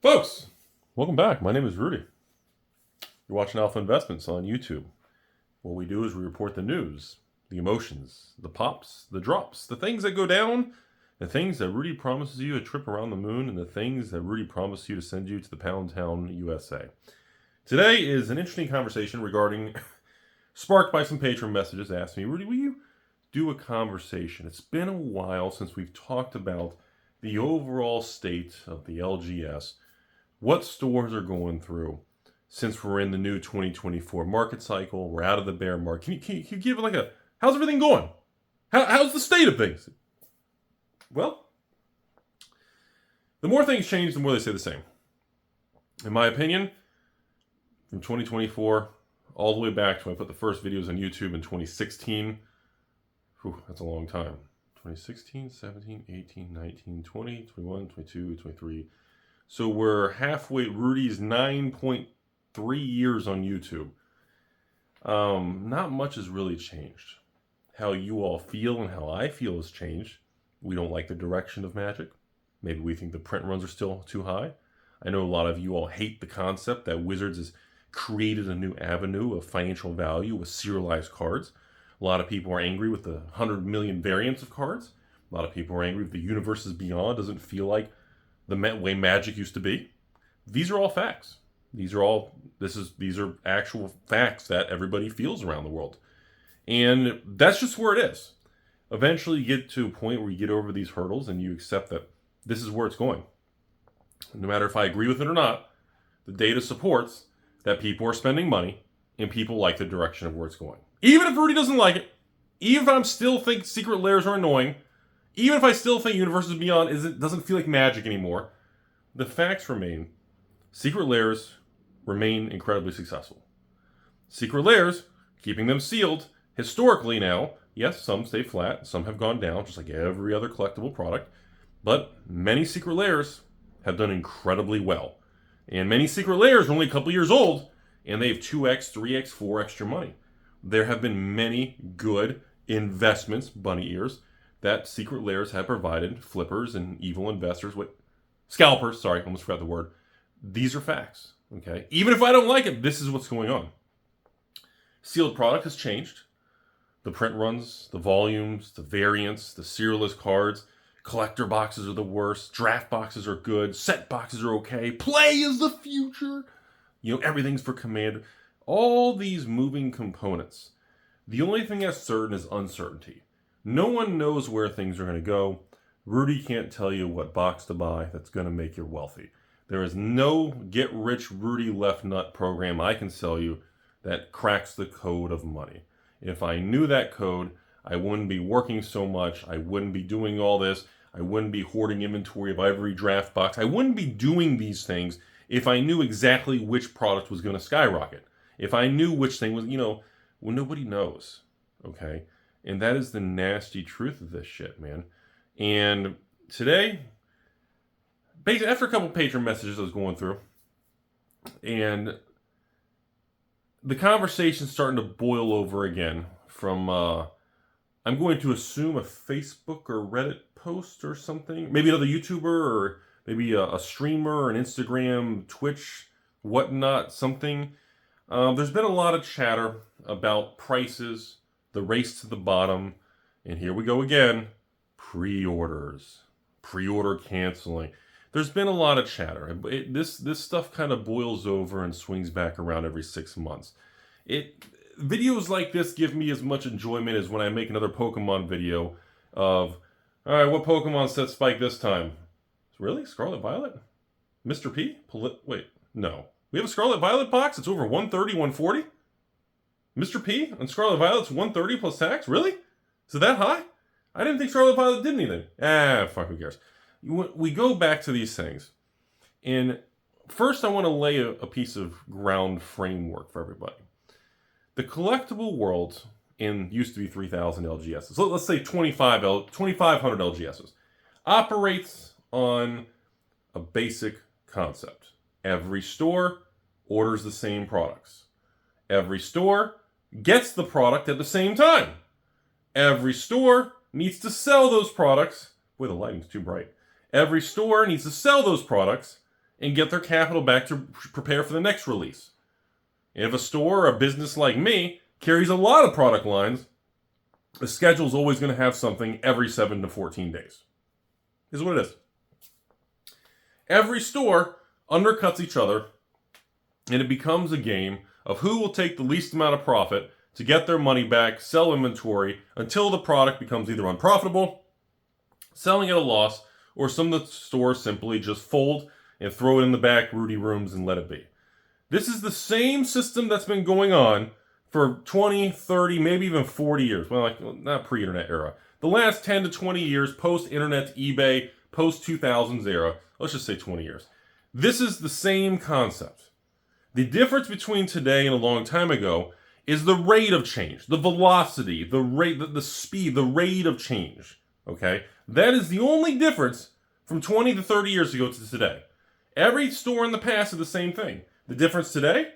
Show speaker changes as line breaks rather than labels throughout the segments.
Folks, welcome back. My name is Rudy. You're watching Alpha Investments on YouTube. What we do is we report the news, the emotions, the pops, the drops, the things that go down, the things that Rudy promises you a trip around the moon, and the things that Rudy promised you to send you to the Pound Town, USA. Today is an interesting conversation regarding, sparked by some patron messages, asked me, Rudy, will you do a conversation? It's been a while since we've talked about the overall state of the LGS, what stores are going through since we're in the new 2024 market cycle. We're out of the bear market. Can you give like a, how's everything going? How's the state of things? Well, the more things change, the more they stay the same. In my opinion, from 2024 all the way back to when I put the first videos on YouTube in 2016, that's a long time. 2016, 17, 18, 19, 20, 21, 22, 23. So we're halfway, Rudy's 9.3 years on YouTube. Not much has really changed. How you all feel and how I feel has changed. We don't like the direction of Magic. Maybe we think the print runs are still too high. I know a lot of you all hate the concept that Wizards has created a new avenue of financial value with serialized cards. A lot of people are angry with the 100 million variants of cards. A lot of people are angry with the Universes Beyond doesn't feel like the way Magic used to be. These are all facts. These are actual facts that everybody feels around the world. And that's just where it is. Eventually you get to a point where you get over these hurdles and you accept that this is where it's going. No matter if I agree with it or not, the data supports that people are spending money and people like the direction of where it's going. Even if Rudy doesn't like it, even if I still think secret layers are annoying, even if I still think Universes Beyond doesn't feel like Magic anymore, the facts remain. Secret layers remain incredibly successful. Secret layers, keeping them sealed, historically now, yes, some stay flat, some have gone down, just like every other collectible product, but many secret layers have done incredibly well. And many secret layers are only a couple years old, and they have 2x, 3x, 4x your money. There have been many good investments, bunny ears, that secret layers have provided flippers and evil investors with scalpers. Sorry, almost forgot the word. These are facts. Okay, even if I don't like it, this is what's going on. Sealed product has changed. The print runs, the volumes, the variants, the serialist cards, collector boxes are the worst. Draft boxes are good. Set boxes are okay. Play is the future. Everything's for Commander. All these moving components. The only thing that's certain is uncertainty. No one knows where things are going to go. Rudy can't tell you what box to buy that's going to make you wealthy. There is no get-rich Rudy left nut program I can sell you that cracks the code of money. If I knew that code, I wouldn't be working so much. I wouldn't be doing all this. I wouldn't be hoarding inventory of every draft box. I wouldn't be doing these things if I knew exactly which product was going to skyrocket. If I knew which thing was, well, nobody knows, okay? And that is the nasty truth of this shit, man. And today, basically, after a couple patron messages I was going through, and the conversation's starting to boil over again from, I'm going to assume a Facebook or Reddit post or something. Maybe another YouTuber or maybe a streamer, an Instagram, Twitch, whatnot, something. There's been a lot of chatter about prices, the race to the bottom, and here we go again, pre-orders, pre-order canceling. There's been a lot of chatter. This stuff kind of boils over and swings back around every 6 months. Videos like this give me as much enjoyment as when I make another Pokemon video of, all right, what Pokemon set spike this time? Really? Scarlet Violet? Mr. P? Wait, no. We have a Scarlet Violet box? It's over 130, 140? Mr. P on Scarlet Violet's 130 plus tax? Really? Is it that high? I didn't think Scarlet Violet did anything. Fuck, who cares? We go back to these things. And first I want to lay a piece of ground framework for everybody. The collectible world used to be 3,000 LGSs. So let's say 2,500 LGSs. Operates on a basic concept. Every store orders the same products. Every store gets the product at the same time. Every store needs to sell those products. Boy, the lighting's too bright. Every store needs to sell those products and get their capital back to prepare for the next release. And if a store or a business like me carries a lot of product lines, the schedule is always going to have something every 7 to 14 days. Is what it is. Every store undercuts each other, and it becomes a game of who will take the least amount of profit to get their money back, sell inventory, until the product becomes either unprofitable, selling at a loss, or some of the stores simply just fold and throw it in the back Rudy rooms and let it be. This is the same system that's been going on for 20, 30, maybe even 40 years. Well, not pre-internet era. The last 10 to 20 years, post-internet, eBay, post-2000s era. Let's just say 20 years. This is the same concept. The difference between today and a long time ago is the rate of change, the velocity, the rate, the speed, the rate of change. Okay? That is the only difference from 20 to 30 years ago to today. Every store in the past did the same thing. The difference today?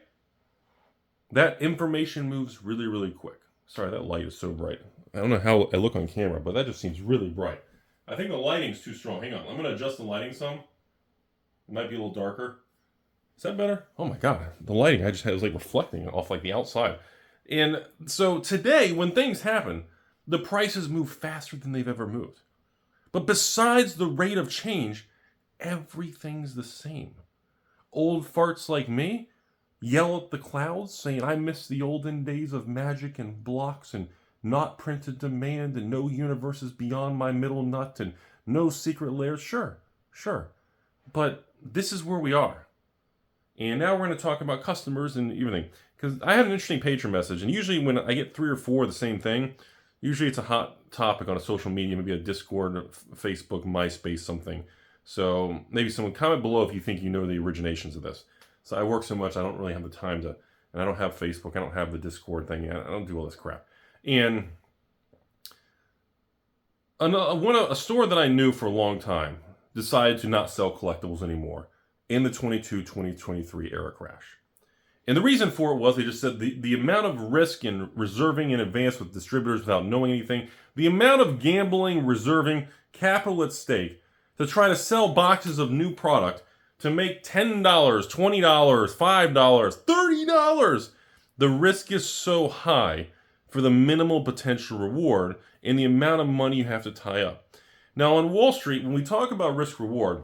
That information moves really, really quick. Sorry, that light is so bright. I don't know how I look on camera, but that just seems really bright. I think the lighting's too strong. Hang on. I'm going to adjust the lighting some. It might be a little darker. Is that better? Oh my God. The lighting I just had was like reflecting off like the outside. And so today, when things happen, the prices move faster than they've ever moved. But besides the rate of change, everything's the same. Old farts like me yell at the clouds saying, I miss the olden days of magic and blocks and not printed demand and no universes beyond my middle nut and no secret layers. Sure. But this is where we are. And now we're going to talk about customers and everything. Because I had an interesting patron message, and usually when I get 3 or 4 of the same thing, usually it's a hot topic on a social media, maybe a Discord, Facebook, MySpace, something. So maybe someone comment below if you think you know the originations of this. So I work so much, I don't really have the time to, and I don't have Facebook, I don't have the Discord thing, I don't do all this crap. And a store that I knew for a long time decided to not sell collectibles anymore in the 2023 era crash. And the reason for it was they just said the amount of risk in reserving in advance with distributors without knowing anything, the amount of gambling, reserving, capital at stake to try to sell boxes of new product to make $10, $20, $5, $30. The risk is so high for the minimal potential reward and the amount of money you have to tie up. Now on Wall Street, when we talk about risk reward,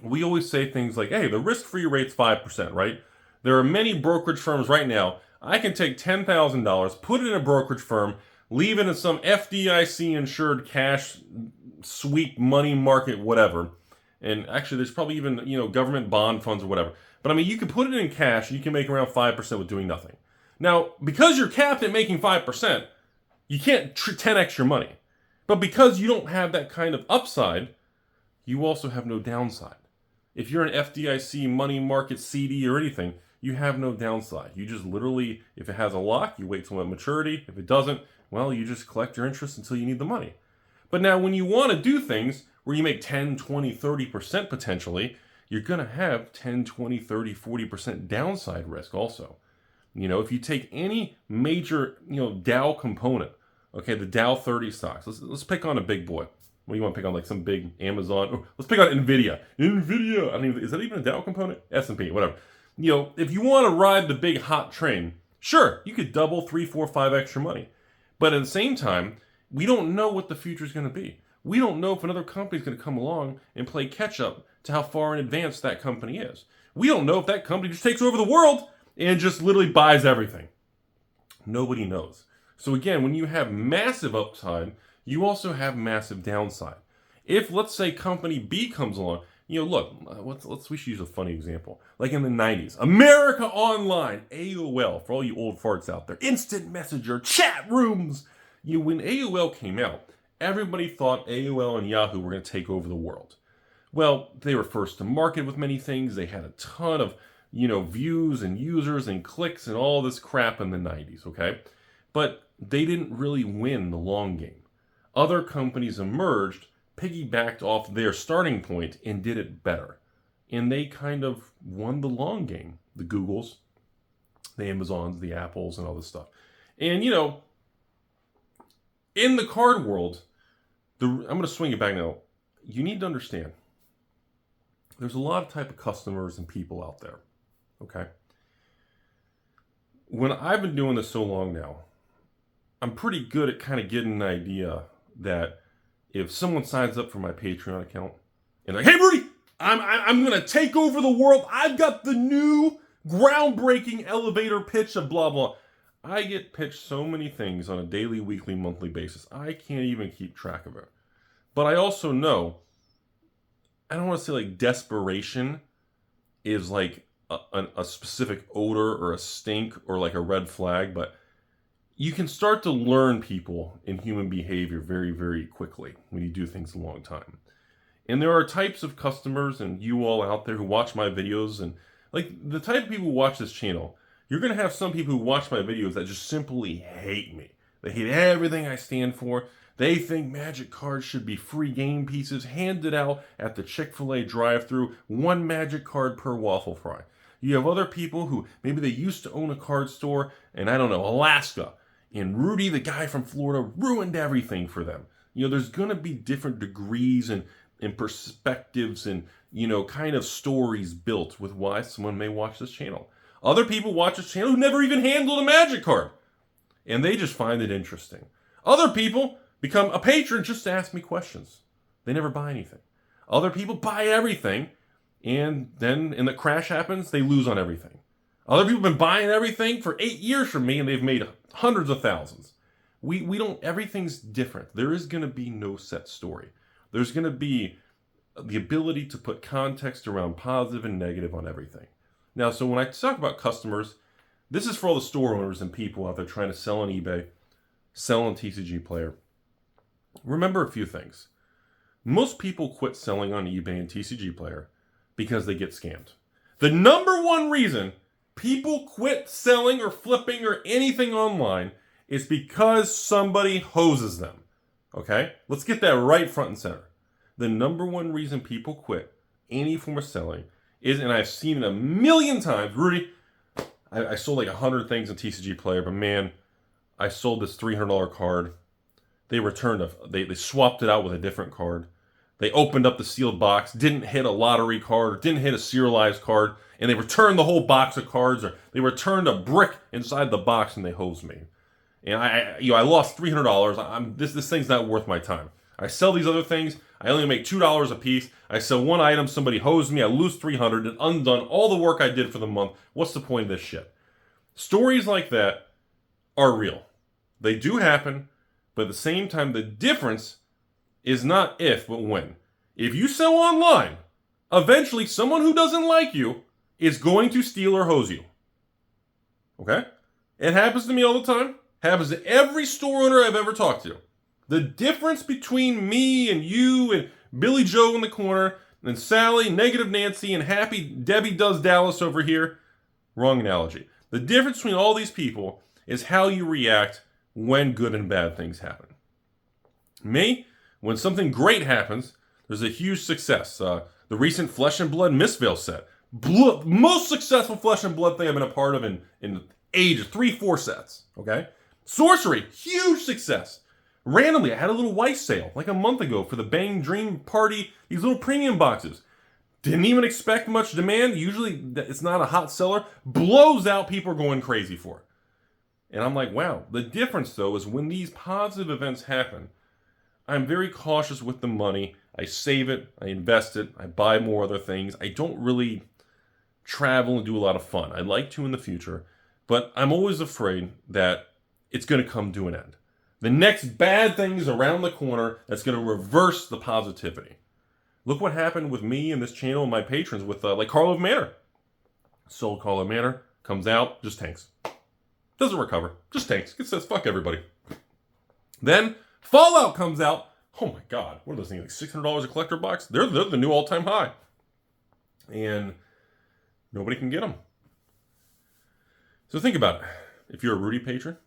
we always say things like, hey, the risk-free rate's 5%, right? There are many brokerage firms right now. I can take $10,000, put it in a brokerage firm, leave it in some FDIC-insured cash sweep money market, whatever. And actually, there's probably even, government bond funds or whatever. But I mean, you can put it in cash and you can make around 5% with doing nothing. Now, because you're capped at making 5%, you can't 10x your money. But because you don't have that kind of upside, you also have no downside. If you're an FDIC money market CD or anything, you have no downside. You just literally, if it has a lock, you wait till maturity. If it doesn't, well, you just collect your interest until you need the money. But now when you want to do things where you make 10, 20, 30% potentially, you're going to have 10, 20, 30, 40% downside risk also. If you take any major, Dow component, okay, the Dow 30 stocks, let's pick on a big boy. What do you want to pick on, like some big Amazon? Oh, let's pick on NVIDIA. NVIDIA, is that even a Dow component? S&P, whatever. If you want to ride the big hot train, sure, you could double, 3, 4, 5 extra money. But at the same time, we don't know what the future is going to be. We don't know if another company is going to come along and play catch up to how far in advance that company is. We don't know if that company just takes over the world and just literally buys everything. Nobody knows. So again, when you have massive upside, you also have massive downside. If, let's say, company B comes along, we should use a funny example. Like in the 90s, America Online, AOL, for all you old farts out there, instant messenger, chat rooms. When AOL came out, everybody thought AOL and Yahoo were going to take over the world. Well, they were first to market with many things. They had a ton of, views and users and clicks and all this crap in the 90s, okay? But they didn't really win the long game. Other companies emerged, piggybacked off their starting point, and did it better. And they kind of won the long game. The Googles, the Amazons, the Apples, and all this stuff. And, in the card world, I'm going to swing it back now. You need to understand, there's a lot of type of customers and people out there, okay? When I've been doing this so long now, I'm pretty good at kind of getting an idea that if someone signs up for my Patreon account and like, hey, Rudy, I'm going to take over the world. I've got the new groundbreaking elevator pitch of blah, blah. I get pitched so many things on a daily, weekly, monthly basis. I can't even keep track of it. But I also know, I don't want to say like desperation is like a specific odor or a stink or like a red flag, but you can start to learn people in human behavior very, very quickly when you do things a long time. And there are types of customers and you all out there who watch my videos, and like the type of people who watch this channel, you're going to have some people who watch my videos that just simply hate me. They hate everything I stand for. They think Magic cards should be free game pieces handed out at the Chick-fil-A drive-thru, one Magic card per waffle fry. You have other people who maybe they used to own a card store in, I don't know, Alaska, and Rudy, the guy from Florida, ruined everything for them. You know, there's going to be different degrees and perspectives and, you know, kind of stories built with why someone may watch this channel. Other people watch this channel who never even handled a Magic card, and they just find it interesting. Other people become a patron just to ask me questions. They never buy anything. Other people buy everything, and then when the crash happens, they lose on everything. Other people have been buying everything for 8 years from me, and they've made hundreds of thousands. We don't, everything's different. There is going to be no set story. There's going to be the ability to put context around positive and negative on everything. Now, so when I talk about customers, this is for all the store owners and people out there trying to sell on eBay, sell on TCG Player. Remember a few things. Most people quit selling on eBay and TCG Player because they get scammed. The number one reason people quit selling or flipping or anything online is because somebody hoses them. Okay? Let's get that right front and center. The number one reason people quit any form of selling is, and I've seen it a million times, Rudy, I sold like 100 things in TCG Player, but man, I sold this $300 card. They returned they swapped it out with a different card. They opened up the sealed box, didn't hit a lottery card, or didn't hit a serialized card, and they returned the whole box of cards, or they returned a brick inside the box and they hosed me. And I lost $300. This thing's not worth my time. I sell these other things. I only make $2 a piece. I sell one item. Somebody hosed me. I lose $300 and undone all the work I did for the month. What's the point of this shit? Stories like that are real. They do happen, but at the same time, the difference is not if, but when. If you sell online, eventually someone who doesn't like you is going to steal or hose you. Okay? It happens to me all the time. Happens to every store owner I've ever talked to. The difference between me and you and Billy Joe in the corner and Sally, Negative Nancy, and Happy Debbie Does Dallas over here, wrong analogy. The difference between all these people is how you react when good and bad things happen. Me, when something great happens, there's a huge success. The recent Flesh and Blood Mistveil set. Most successful Flesh and Blood thing I've been a part of in ages, 3-4 sets. Okay? Sorcery, huge success. Randomly, I had a little Weiss sale like a month ago for the Bang Dream Party, these little premium boxes. Didn't even expect much demand. Usually, it's not a hot seller. Blows out, people are going crazy for it. And I'm like, wow. The difference, though, is when these positive events happen, I'm very cautious with the money. I save it, I invest it, I buy more other things. I don't really travel and do a lot of fun. I'd like to in the future, but I'm always afraid that it's going to come to an end. The next bad thing is around the corner that's going to reverse the positivity. Look what happened with me and this channel and my patrons with like Carl of Manor. Sold Carl of Manor, comes out, just tanks. Doesn't recover, just tanks. It says fuck everybody. Then Fallout comes out. Oh my God, what are those things, like $600 a collector box? They're the new all-time high. And nobody can get them. So think about it. If you're a Rudy patron,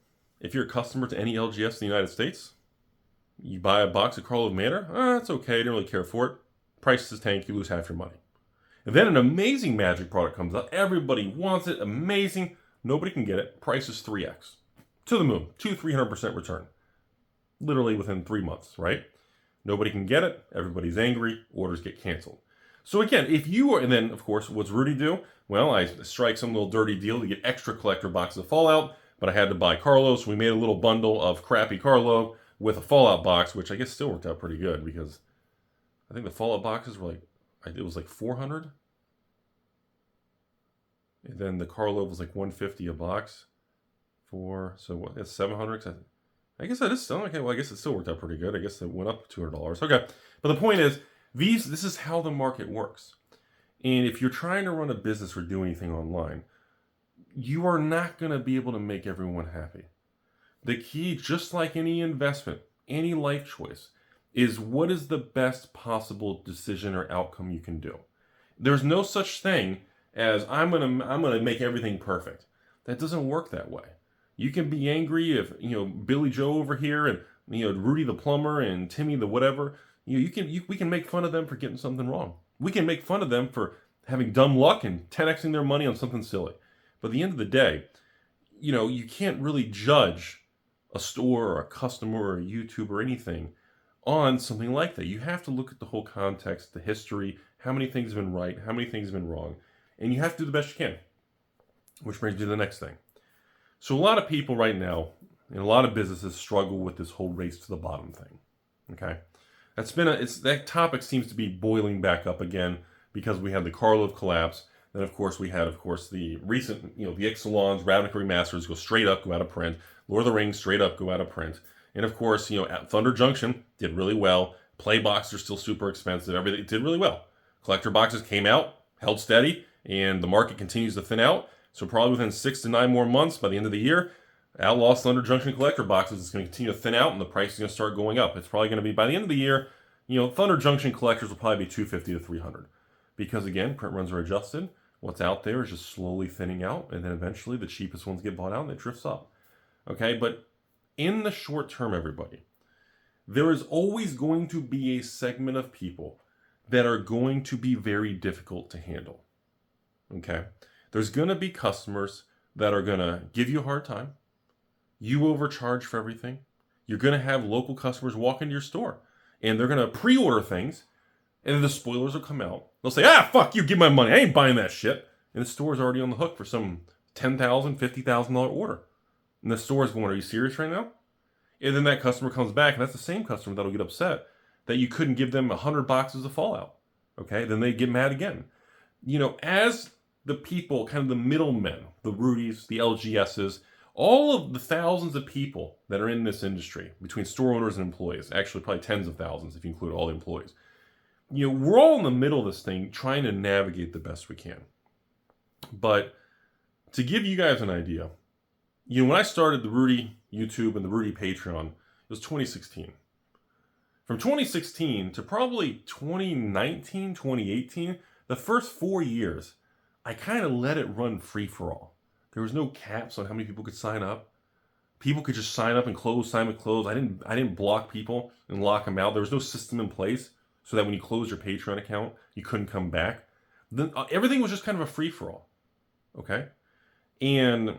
if you're a customer to any LGS in the United States, you buy a box of Carl of Manor, it's okay, I don't really care for it. Prices tank, you lose half your money. And then an amazing Magic product comes out. Everybody wants it, amazing. Nobody can get it. Price is 3x. To the moon, 200-300% return. Literally within 3 months, right? Nobody can get it. Everybody's angry. Orders get canceled. So again, if you are, and then of course, what's Rudy do? Well, I strike some little dirty deal to get extra collector boxes of Fallout, but I had to buy Carlo, so we made a little bundle of crappy Carlo with a Fallout box, which I guess still worked out pretty good because I think the Fallout boxes were like, it was like 400. And then the Carlo was like 150 a box. So what? That's 700. I guess that is still okay. Well, I guess it still worked out pretty good. I guess it went up $200. Okay, but the point is, this is how the market works. And if you're trying to run a business or do anything online, you are not going to be able to make everyone happy. The key, just like any investment, any life choice, is what is the best possible decision or outcome you can do. There's no such thing as I'm gonna make everything perfect. That doesn't work that way. You can be angry if Billy Joe over here and Rudy the plumber and Timmy the whatever. We can make fun of them for getting something wrong. We can make fun of them for having dumb luck and 10xing their money on something silly. But at the end of the day, you can't really judge a store or a customer or a YouTuber or anything on something like that. You have to look at the whole context, the history, how many things have been right, how many things have been wrong, and you have to do the best you can. Which brings me to the next thing. So a lot of people right now, and a lot of businesses struggle with this whole race to the bottom thing. Okay, that topic seems to be boiling back up again because we had the Karlov collapse. Then of course we had the recent the Ixalons, Ravnica Remasters go straight up, go out of print. Lord of the Rings straight up, go out of print. And of course at Thunder Junction did really well. Play boxes are still super expensive. Everything did really well. Collector boxes came out, held steady, and the market continues to thin out. So probably within 6 to 9 more months, by the end of the year, Outlaw's Thunder Junction collector boxes is going to continue to thin out, and the price is going to start going up. It's probably going to be, by the end of the year, Thunder Junction collectors will probably be $250 to $300. Because again, print runs are adjusted. What's out there is just slowly thinning out, and then eventually the cheapest ones get bought out and it drifts up. Okay, but in the short term, everybody, there is always going to be a segment of people that are going to be very difficult to handle. Okay? There's going to be customers that are going to give you a hard time. You overcharge for everything. You're going to have local customers walk into your store and they're going to pre-order things, and then the spoilers will come out. They'll say, fuck you, give my money. I ain't buying that shit. And the store's already on the hook for some $10,000, $50,000 order. And the store's going, are you serious right now? And then that customer comes back, and that's the same customer that'll get upset that you couldn't give them 100 boxes of Fallout. Okay, then they get mad again. As the people, kind of the middlemen, the Rudys, the LGSs, all of the thousands of people that are in this industry, between store owners and employees, actually probably tens of thousands if you include all the employees, we're all in the middle of this thing trying to navigate the best we can. But to give you guys an idea, when I started the Rudy YouTube and the Rudy Patreon, it was 2016. From 2016 to probably 2019, 2018, the first 4 years, I kind of let it run free for all. There was no caps on how many people could sign up. People could just sign up and close, sign up and close. I didn't block people and lock them out. There was no system in place so that when you closed your Patreon account, you couldn't come back. Then everything was just kind of a free for all. Okay? And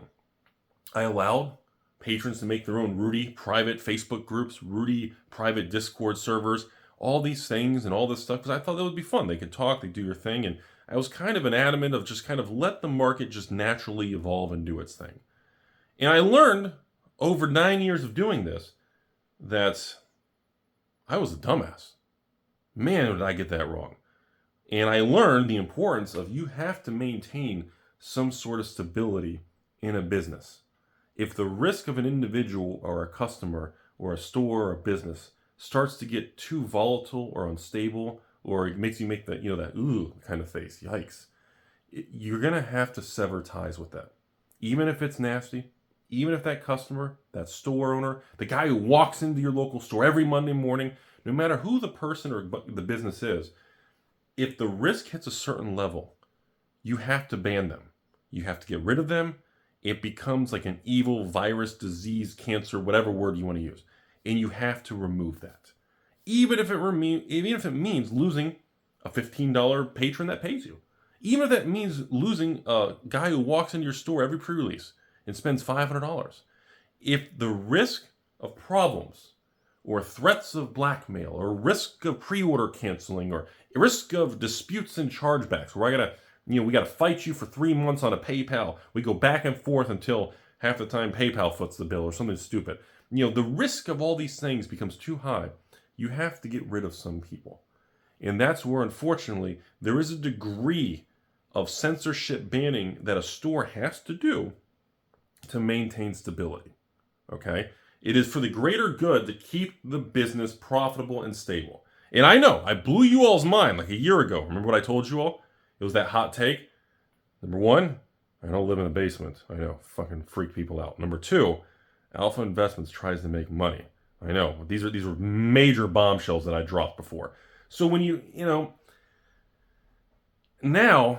I allowed patrons to make their own Rudy private Facebook groups, Rudy private Discord servers, all these things and all this stuff, because I thought that would be fun. They could talk, they'd do your thing, and I was kind of an adamant of just kind of let the market just naturally evolve and do its thing. And I learned over 9 years of doing this that I was a dumbass. Man, did I get that wrong. And I learned the importance of you have to maintain some sort of stability in a business. If the risk of an individual or a customer or a store or a business starts to get too volatile or unstable, or it makes you make that, that ooh kind of face, yikes, you're going to have to sever ties with that. Even if it's nasty, even if that customer, that store owner, the guy who walks into your local store every Monday morning, no matter who the person or the business is, if the risk hits a certain level, you have to ban them. You have to get rid of them. It becomes like an evil virus, disease, cancer, whatever word you want to use. And you have to remove that. Even if it means losing a $15 patron that pays you. Even if that means losing a guy who walks into your store every pre-release and spends $500. If the risk of problems or threats of blackmail, or risk of pre-order canceling, or risk of disputes and chargebacks, where we gotta fight you for 3 months on a PayPal. We go back and forth until half the time PayPal foots the bill or something stupid. The risk of all these things becomes too high. You have to get rid of some people. And that's where, unfortunately, there is a degree of censorship banning that a store has to do to maintain stability. Okay? It is for the greater good to keep the business profitable and stable. And I know, I blew you all's mind like a year ago. Remember what I told you all? It was that hot take. Number one, I don't live in a basement. I know, fucking freak people out. Number two, Alpha Investments tries to make money. I know, these were major bombshells that I dropped before. So when now,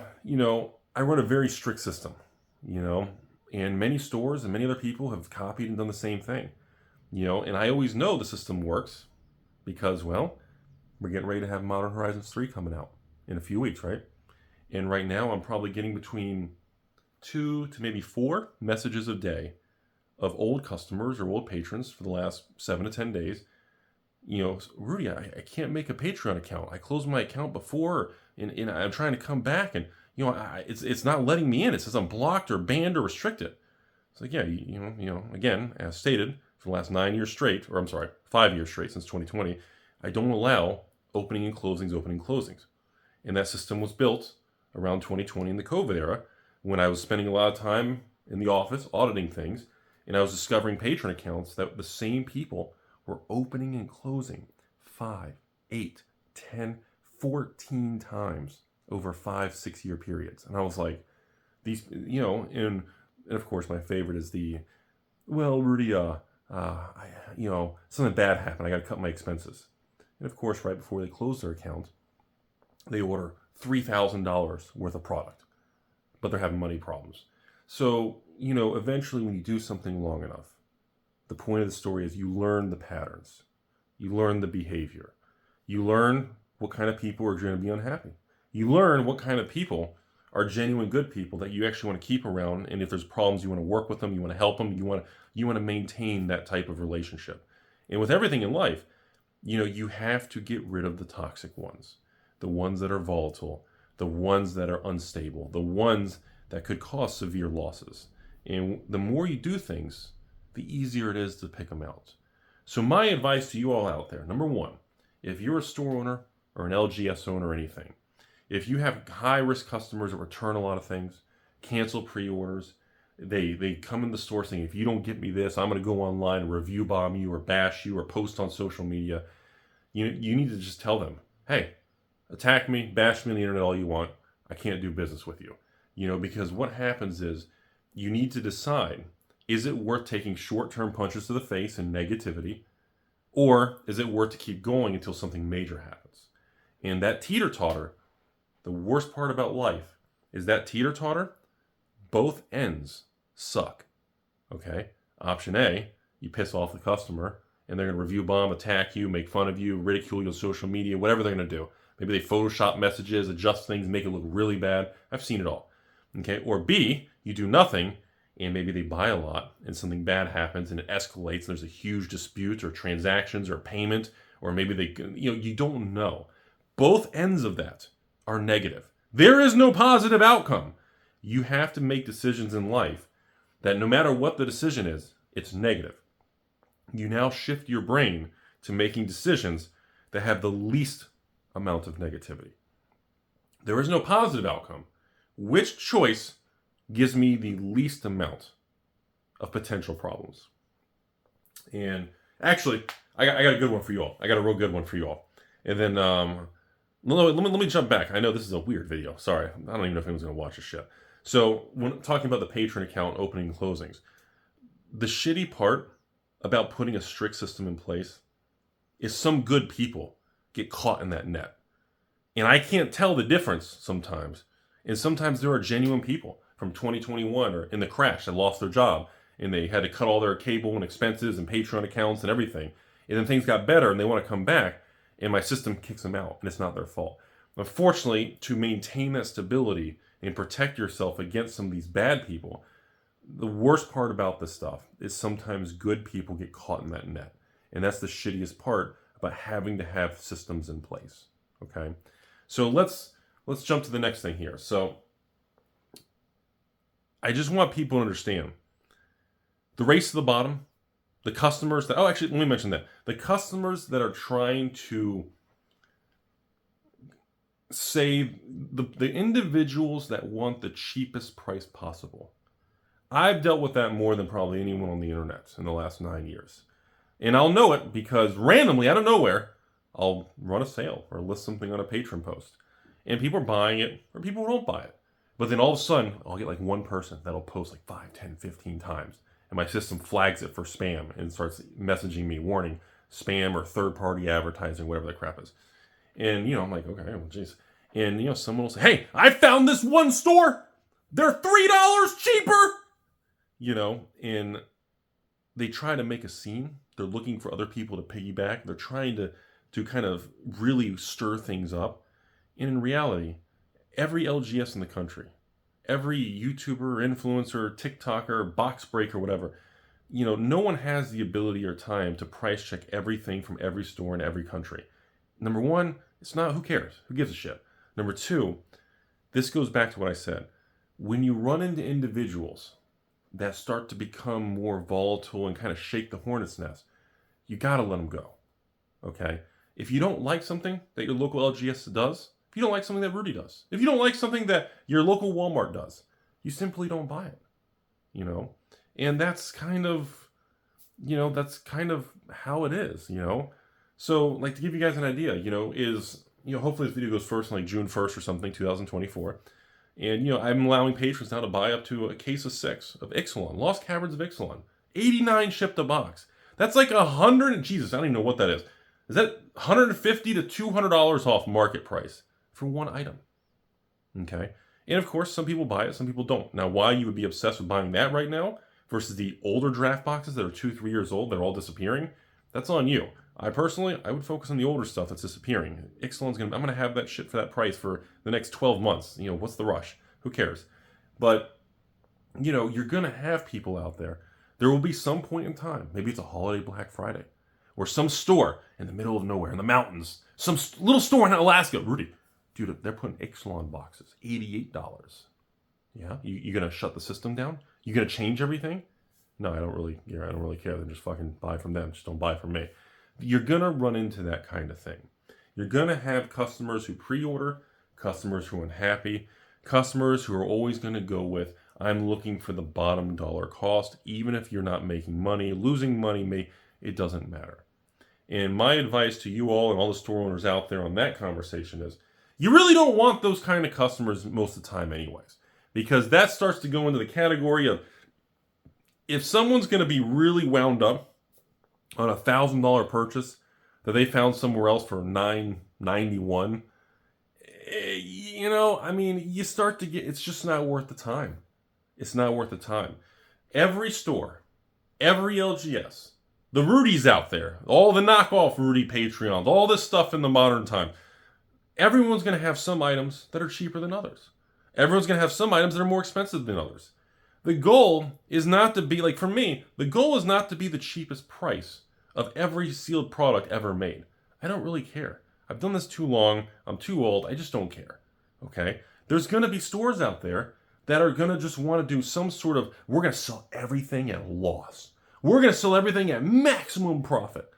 I run a very strict system, and many stores and many other people have copied and done the same thing, and I always know the system works because, well, we're getting ready to have Modern Horizons 3 coming out in a few weeks, right? And right now I'm probably getting between 2 to maybe 4 messages a day of old customers or old patrons for the last 7 to 10 days. Rudy, I can't make a Patreon account. I closed my account before, and I'm trying to come back, and it's not letting me in. It says I'm blocked or banned or restricted. It's like, yeah, again, as stated, for the last 5 years straight since 2020, I don't allow opening and closings. And that system was built around 2020 in the COVID era, when I was spending a lot of time in the office auditing things, and I was discovering patron accounts that the same people were opening and closing 5, 8, 10, 14 times over 5-6 year periods. And I was like, these, and of course my favorite is Rudy, something bad happened. I got to cut my expenses. And of course, right before they close their account, they order $3,000 worth of product, but they're having money problems. So, eventually when you do something long enough, the point of the story is you learn the patterns. You learn the behavior. You learn what kind of people are going to be unhappy. You learn what kind of people are genuine good people that you actually want to keep around. And if there's problems, you want to work with them. You want to help them. You want to maintain that type of relationship. And with everything in life, you have to get rid of the toxic ones, the ones that are volatile, the ones that are unstable, the ones that could cause severe losses. And the more you do things, the easier it is to pick them out. So my advice to you all out there, number one, if you're a store owner or an LGS owner or anything, if you have high-risk customers that return a lot of things, cancel pre-orders, they come in the store saying, if you don't get me this, I'm going to go online and review bomb you or bash you or post on social media, you need to just tell them, hey, attack me, bash me on the internet all you want, I can't do business with you. Because what happens is you need to decide, is it worth taking short-term punches to the face and negativity, or is it worth to keep going until something major happens? And that teeter-totter, the worst part about life is that teeter-totter, both ends suck. Okay? Option A, you piss off the customer, and they're going to review bomb, attack you, make fun of you, ridicule you on social media, whatever they're going to do. Maybe they Photoshop messages, adjust things, make it look really bad. I've seen it all. Okay? Or B, you do nothing, and maybe they buy a lot, and something bad happens, and it escalates, and there's a huge dispute, or transactions, or payment, or maybe you don't know. Both ends of that are negative. There is no positive outcome. You have to make decisions in life that no matter what the decision is, it's negative. You now shift your brain to making decisions that have the least amount of negativity. There is no positive outcome. Which choice gives me the least amount of potential problems? And actually, I got a good one for you all. I got a real good one for you all. And then let me jump back. I know this is a weird video. Sorry, I don't even know if anyone's going to watch this shit. So when talking about the patron account opening and closings, the shitty part about putting a strict system in place is some good people get caught in that net. And I can't tell the difference sometimes. And sometimes there are genuine people from 2021 or in the crash that lost their job and they had to cut all their cable and expenses and Patreon accounts and everything. And then things got better and they want to come back and my system kicks them out and it's not their fault. Unfortunately, to maintain that stability and protect yourself against some of these bad people, the worst part about this stuff is sometimes good people get caught in that net. And that's the shittiest part about having to have systems in place. Okay. So let's jump to the next thing here. So I just want people to understand the race to the bottom, the customers that, let me mention that. The customers that are trying to say, the individuals that want the cheapest price possible. I've dealt with that more than probably anyone on the internet in the last 9 years. And I'll know it because randomly, out of nowhere, I'll run a sale or list something on a Patreon post. And people are buying it, or people don't buy it. But then all of a sudden, I'll get like one person that'll post like 5, 10, 15 times. And my system flags it for spam and starts messaging me, warning, spam or third-party advertising, whatever that crap is. And, I'm like, okay, well, geez. And, someone will say, hey, I found this one store. They're $3 cheaper. And they try to make a scene. They're looking for other people to piggyback. They're trying to kind of really stir things up. And in reality, every LGS in the country, every YouTuber, influencer, TikToker, box breaker, whatever, no one has the ability or time to price check everything from every store in every country. Number one, it's not, who cares? Who gives a shit? Number two, this goes back to what I said. When you run into individuals that start to become more volatile and kind of shake the hornet's nest, you got to let them go. Okay? If you don't like something that your local LGS does, if you don't like something that Rudy does, if you don't like something that your local Walmart does, you simply don't buy it. And that's kind of, how it is, So, like, to give you guys an idea, hopefully this video goes first on like June 1st or something, 2024. And, I'm allowing patrons now to buy up to a case of 6 of Ixalan, Lost Caverns of Ixalan. 89 shipped a box. That's like Jesus, I don't even know what that is. Is that $150 to $200 off market price for one item? Okay. And of course, some people buy it, some people don't. Now, why you would be obsessed with buying that right now versus the older draft boxes that are 2-3 years old that are all disappearing, that's on you. I would focus on the older stuff that's disappearing. Ixalan's I'm going to have that shit for that price for the next 12 months. What's the rush? Who cares? But, you're going to have people out there. There will be some point in time, maybe it's a holiday Black Friday, or some store in the middle of nowhere, in the mountains, some little store in Alaska. Rudy, dude, they're putting Ixalan boxes, $88. Yeah? You going to shut the system down? You going to change everything? No, I don't really care. Then just fucking buy from them. Just don't buy from me. You're going to run into that kind of thing. You're going to have customers who pre-order, customers who are unhappy, customers who are always going to go with, I'm looking for the bottom dollar cost, even if you're not making money, losing money, it doesn't matter. And my advice to you all and all the store owners out there on that conversation is, you really don't want those kind of customers most of the time anyways, because that starts to go into the category of, if someone's going to be really wound up on a $1,000 purchase that they found somewhere else for $991, you start to get, it's just not worth the time. It's not worth the time. Every store, every LGS, the Rudies out there, all the knockoff Rudy Patreons, all this stuff in the modern time, everyone's going to have some items that are cheaper than others. Everyone's going to have some items that are more expensive than others. The goal is not to be, like for me, the goal is not to be the cheapest price of every sealed product ever made. I don't really care. I've done this too long. I'm too old. I just don't care. Okay? There's going to be stores out there that are going to just want to do some sort of, we're going to sell everything at a loss. We're going to sell everything at maximum profit.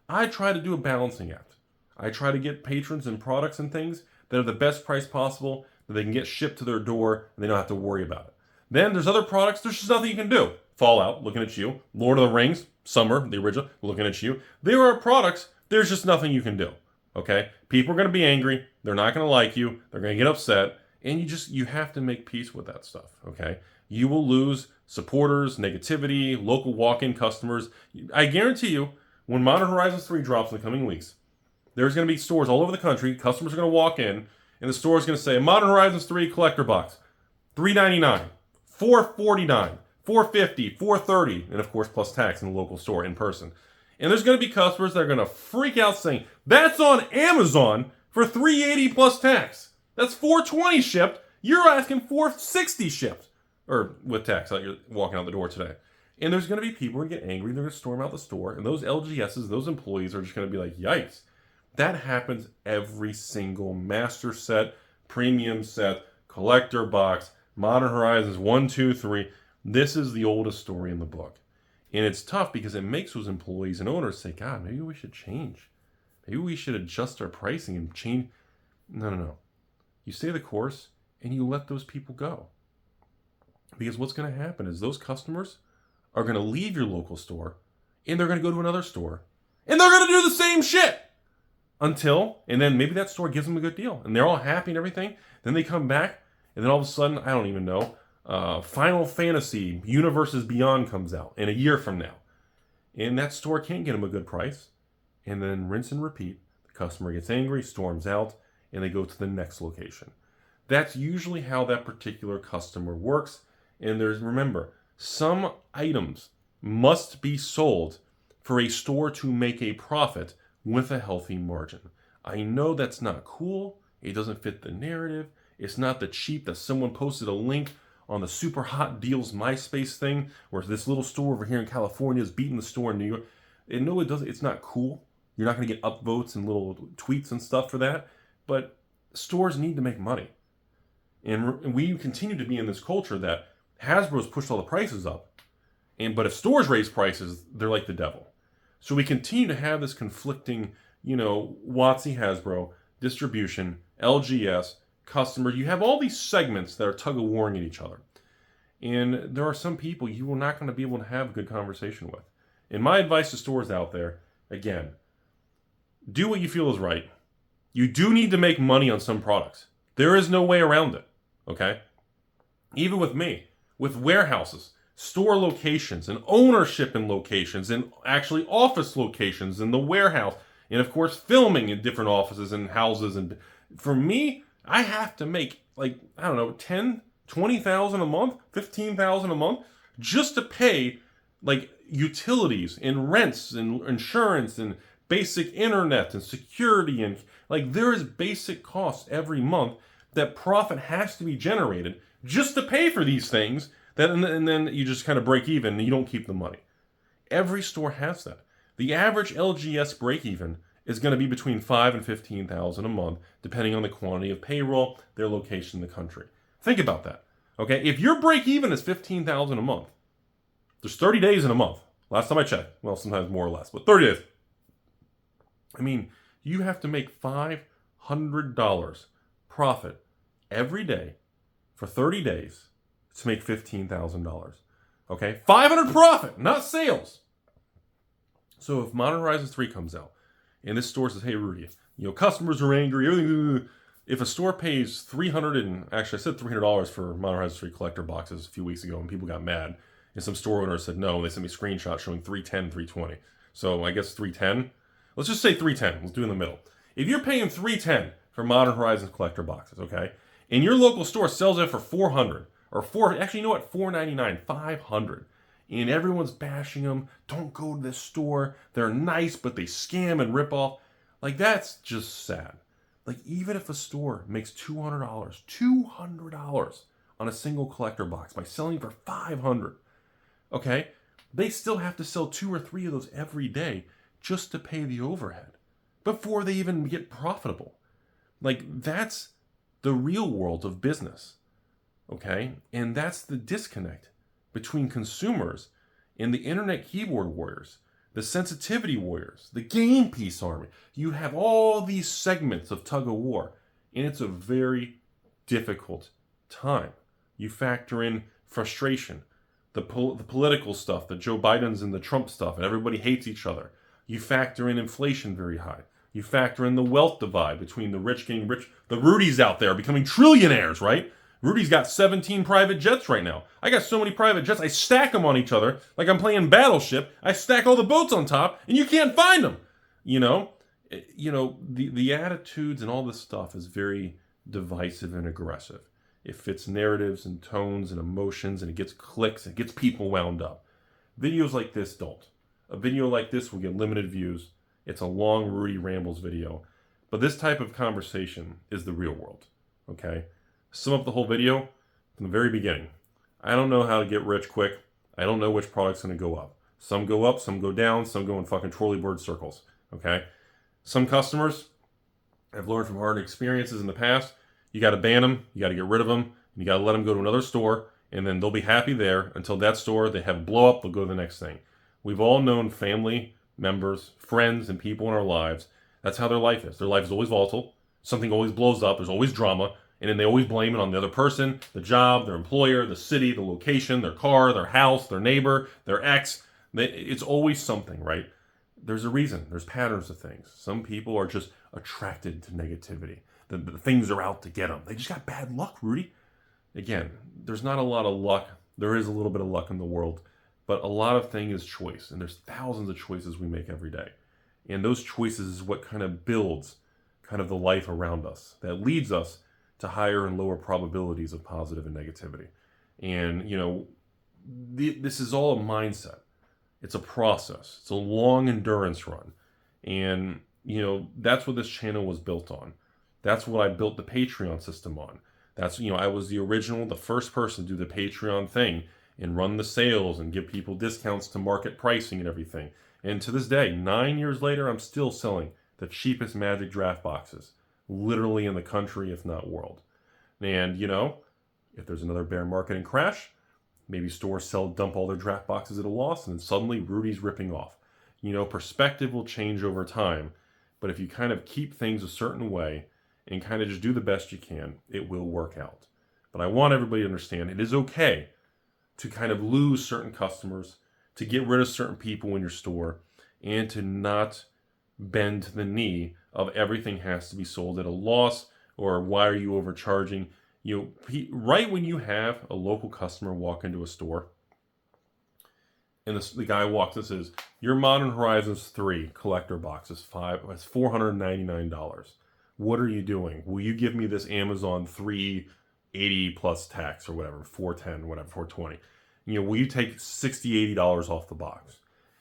I try to do a balancing act. I try to get patrons and products and things that are the best price possible, that they can get shipped to their door and they don't have to worry about it. Then there's other products, there's just nothing you can do. Fallout, looking at you. Lord of the Rings, Summer, the original, looking at you. There are products, there's just nothing you can do. Okay? People are going to be angry. They're not going to like you. They're going to get upset. And you have to make peace with that stuff. Okay? You will lose supporters, negativity, local walk-in customers. I guarantee you, when Modern Horizons 3 drops in the coming weeks, there's going to be stores all over the country. Customers are going to walk in, and the store is going to say, Modern Horizons 3 collector box, $3.99, $4.49, $4.50, $4.30, and of course plus tax in the local store in person. And there's going to be customers that are going to freak out saying, that's on Amazon for $3.80 plus tax. That's $4.20 shipped. You're asking $4.60 shipped. Or with tax, like you're walking out the door today. And there's going to be people who get angry. They're going to storm out the store. And those LGSs, those employees are just going to be like, yikes. That happens every single master set, premium set, collector box, Modern Horizons 1, 2, 3. This is the oldest story in the book. And it's tough because it makes those employees and owners say, God, maybe we should change. Maybe we should adjust our pricing and change. No. You stay the course and you let those people go. Because what's going to happen is those customers are going to leave your local store and they're going to go to another store and they're going to do the same shit and then maybe that store gives them a good deal and they're all happy and everything. Then they come back and then all of a sudden, I don't even know, Final Fantasy Universes Beyond comes out in a year from now. And that store can't get them a good price. And then rinse and repeat. The customer gets angry, storms out, and they go to the next location. That's usually how that particular customer works. And remember, some items must be sold for a store to make a profit with a healthy margin. I know that's not cool. It doesn't fit the narrative. It's not the cheap that someone posted a link on the super hot deals MySpace thing where this little store over here in California is beating the store in New York. And no, it doesn't. It's not cool. You're not going to get upvotes and little tweets and stuff for that. But stores need to make money. And we continue to be in this culture that Hasbro's pushed all the prices up. But if stores raise prices, they're like the devil. So we continue to have this conflicting, WotC Hasbro, distribution, LGS, customer. You have all these segments that are tug-of-warring at each other. And there are some people you are not going to be able to have a good conversation with. And my advice to stores out there, again, do what you feel is right. You do need to make money on some products. There is no way around it, okay? Even with me, with warehouses, store locations, and ownership in locations, and actually office locations in the warehouse, and of course filming in different offices and houses. And for me, I have to make 10, 20,000 a month, 15,000 a month just to pay utilities and rents and insurance and basic internet and security. And there is basic costs every month that profit has to be generated just to pay for these things. And then you just kind of break even and you don't keep the money. Every store has that. The average LGS break even is going to be between $5,000 and $15,000 a month, depending on the quantity of payroll, their location in the country. Think about that. Okay, if your break even is $15,000 a month, there's 30 days in a month. Last time I checked, well, sometimes more or less, but 30 days. I mean, you have to make $500 profit every day for 30 days to make $15,000. Okay, 500 profit, not sales. So if Modern Horizons 3 comes out, and this store says, hey, Rudy, customers are angry, everything. If a store pays $300, actually I said $300 for Modern Horizons 3 collector boxes a few weeks ago, and people got mad. And some store owners said no, they sent me screenshots showing $310, $320. So I guess $310. Let's just say $310. Let's do in the middle. If you're paying $310 for Modern Horizons collector boxes, okay, and your local store sells it for $400 or $499, $500. And everyone's bashing them. Don't go to this store. They're nice, but they scam and rip off. That's just sad. Even if a store makes $200 on a single collector box by selling for $500, okay, they still have to sell 2 or 3 of those every day just to pay the overhead before they even get profitable. That's the real world of business, okay? And that's the disconnect between consumers and the internet keyboard warriors, the sensitivity warriors, the game piece army. You have all these segments of tug of war, and it's a very difficult time. You factor in frustration, the political stuff, the Joe Biden's and the Trump stuff, and everybody hates each other. You factor in inflation very high. You factor in the wealth divide between the rich getting rich, the Rudys out there becoming trillionaires, right? Rudy's got 17 private jets right now. I got so many private jets, I stack them on each other like I'm playing Battleship. I stack all the boats on top, and you can't find them. The attitudes and all this stuff is very divisive and aggressive. It fits narratives and tones and emotions, and it gets clicks, it gets people wound up. Videos like this don't. A video like this will get limited views. It's a long Rudy Rambles video. But this type of conversation is the real world, okay? Sum up the whole video from the very beginning. I don't know how to get rich quick. I don't know which product's going to go up. Some go up, some go down, some go in fucking trolley bird circles. Okay? Some customers, I've learned from hard experiences in the past, you got to ban them, you got to get rid of them, and you got to let them go to another store, and then they'll be happy there until that store, they have a blow up, they'll go to the next thing. We've all known family members, friends, and people in our lives. That's how their life is. Their life is always volatile. Something always blows up. There's always drama. And then they always blame it on the other person, the job, their employer, the city, the location, their car, their house, their neighbor, their ex. It's always something, right? There's a reason. There's patterns of things. Some people are just attracted to negativity. The things are out to get them. They just got bad luck, Rudy. Again, there's not a lot of luck. There is a little bit of luck in the world. But a lot of thing is choice. And there's thousands of choices we make every day. And those choices is what kind of builds kind of the life around us. That leads us to higher and lower probabilities of positive and negativity. And, this is all a mindset. It's a process. It's a long endurance run. And, that's what this channel was built on. That's what I built the Patreon system on. That's, I was the first person to do the Patreon thing and run the sales and give people discounts to market pricing and everything. And to this day, 9 years later, I'm still selling the cheapest Magic draft boxes, literally in the country, if not world. And, if there's another bear market and crash, maybe stores dump all their draft boxes at a loss, and then suddenly Rudy's ripping off. Perspective will change over time, but if you kind of keep things a certain way and kind of just do the best you can, it will work out. But I want everybody to understand it is okay to kind of lose certain customers, to get rid of certain people in your store, and to not bend to the knee of everything has to be sold at a loss, or why are you overcharging? Right when you have a local customer walk into a store, and the guy walks and says, your Modern Horizons 3 collector box is $499. What are you doing? Will you give me this Amazon 380 plus tax or whatever, 410, whatever, 420? Will you take $60, $80 off the box?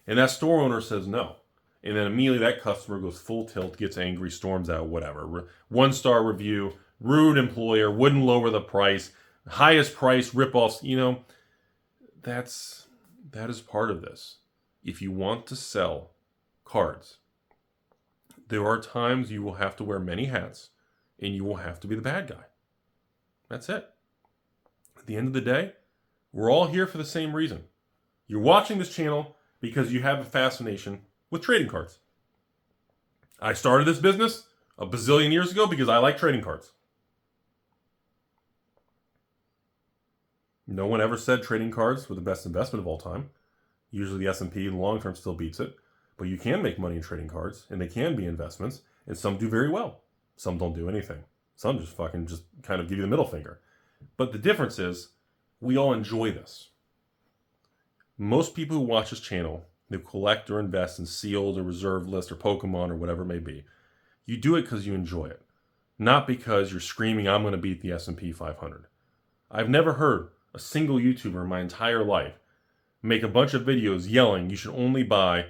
And that store owner says no. And then immediately that customer goes full tilt, gets angry, storms out, whatever. 1-star review, rude employer, wouldn't lower the price, highest price, ripoffs. That is part of this. If you want to sell cards, there are times you will have to wear many hats and you will have to be the bad guy. That's it. At the end of the day, we're all here for the same reason. You're watching this channel because you have a fascination with trading cards. I started this business a bazillion years ago because I like trading cards. No one ever said trading cards were the best investment of all time. Usually the S&P in the long term still beats it. But you can make money in trading cards, and they can be investments, and some do very well. Some don't do anything. Some just kind of give you the middle finger. But the difference is, we all enjoy this. Most people who watch this channel, who collect or invest in sealed or reserved list or Pokemon or whatever it may be, you do it because you enjoy it. Not because you're screaming, I'm going to beat the S&P 500. I've never heard a single YouTuber in my entire life make a bunch of videos yelling, you should only buy,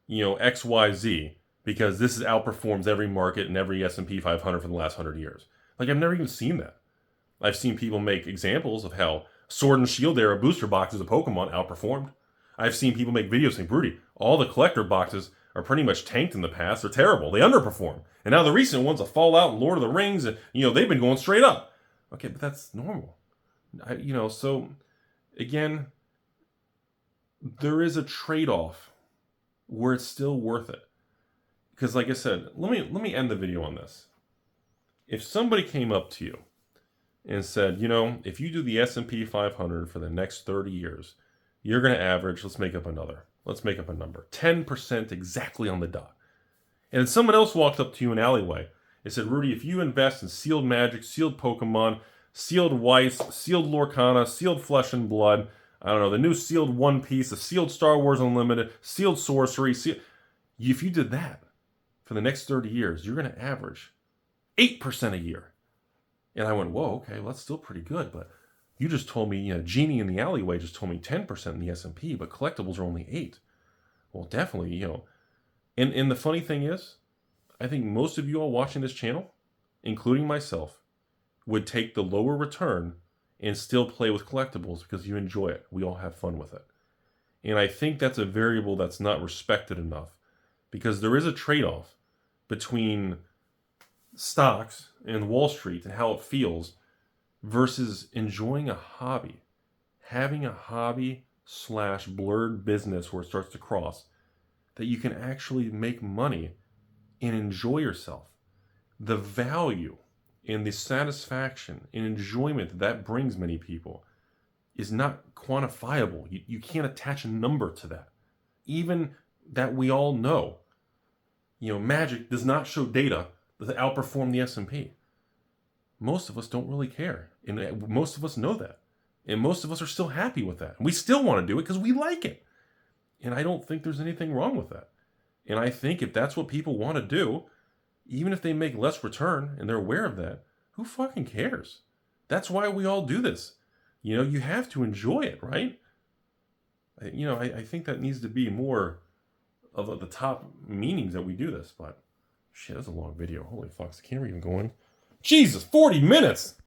XYZ because this outperforms every market and every S&P 500 for the last 100 years. Like, I've never even seen that. I've seen people make examples of how Sword and Shield era booster boxes of Pokemon outperformed. I've seen people make videos saying, Rudy, all the collector boxes are pretty much tanked in the past. They're terrible. They underperform. And now the recent ones, Fallout and Lord of the Rings, and, they've been going straight up. Okay, but that's normal. So, again, there is a trade-off where it's still worth it. Because like I said, let me end the video on this. If somebody came up to you and said, if you do the S&P 500 for the next 30 years, you're going to average, let's make up a number, 10% exactly on the dot. And then someone else walked up to you in an alleyway and said, Rudy, if you invest in sealed Magic, sealed Pokemon, sealed Weiss, sealed Lorcana, sealed Flesh and Blood, I don't know, the new sealed One Piece, the sealed Star Wars Unlimited, sealed Sorcery, if you did that for the next 30 years, you're going to average 8% a year. And I went, whoa, okay, well, that's still pretty good, but you just told me, Genie in the alleyway just told me 10% in the S&P, but collectibles are only 8. Well, definitely, And the funny thing is, I think most of you all watching this channel, including myself, would take the lower return and still play with collectibles because you enjoy it. We all have fun with it. And I think that's a variable that's not respected enough, because there is a trade-off between stocks and Wall Street and how it feels versus enjoying a hobby. Having a hobby / blurred business where it starts to cross, that you can actually make money and enjoy yourself. The value and the satisfaction and enjoyment that brings many people is not quantifiable. You can't attach a number to that. Even that we all know. Magic does not show data that outperform the S&P. Most of us don't really care. And most of us know that. And most of us are still happy with that. And we still want to do it because we like it. And I don't think there's anything wrong with that. And I think if that's what people want to do, even if they make less return and they're aware of that, who fucking cares? That's why we all do this. You have to enjoy it, right? I think that needs to be more of the top meanings that we do this. But shit, that's a long video. Holy fuck, is the camera even going? Jesus, 40 minutes!